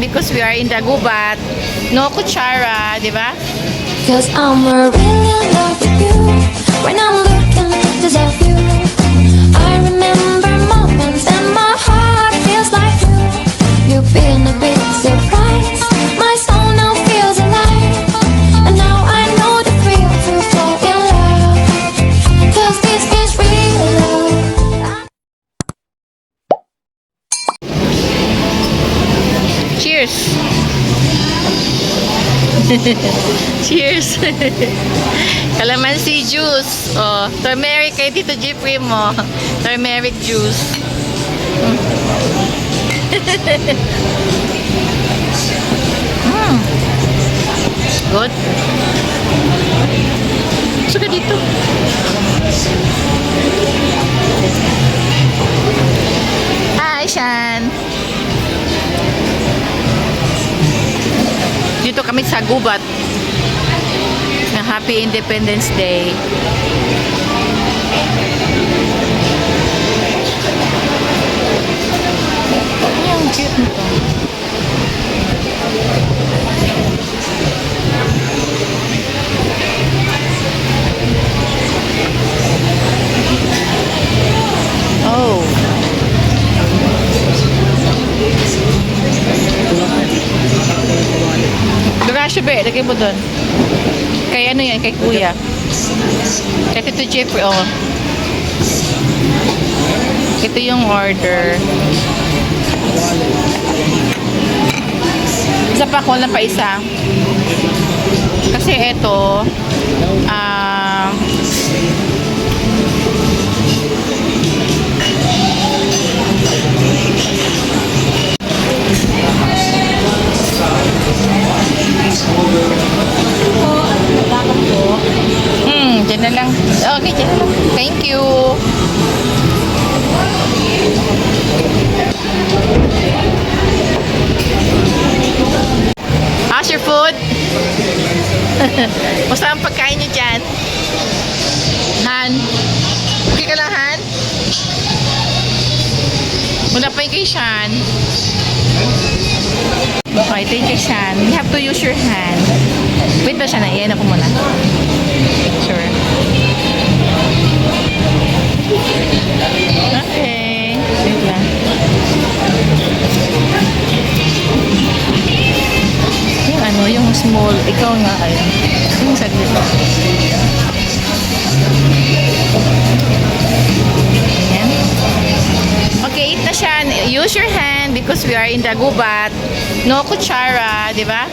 because we are in the gubat. No kutsara, di ba? Cause I'm really in love with you. When I'm looking at pictures of you, I remember moments and my heart feels like you. You've been a big surprise. My soul now feels alive. And now I know the thrill to fall in love. Cause this is real love. Cheers! Cheers! Calamansi juice. Oh, turmeric kay Tito Jeffrey mo. Turmeric juice. Good. Suka dito. Hi, Shan. Dito kami sa gubat ng Happy Independence Day. Ay, ang cute nito. Oh. Garasyo be, lagay mo doon. Kay ano yan, kay kuya. Kay Tito Jeffrey, oh. Ito yung order. Isa pa, kulang pa isa. Kasi ito, dyan na lang. Okay, dyan na lang. Thank you. How's your food? Basta ang pagkain nyo dyan? Han? Okay ka lang, Han? Muna pa yung kay Shan. Okay, ito yung kay Shan. You have to use your hand. Wait ba siya na? Iyan ako muna. Picture. Okay. Wait lang. Yung ano, yung small. Ikaw nga, ayun. Yung saglit. Ayan. Okay, eat na siya. Use your hand because we are in the gubat. No kutsara, di ba?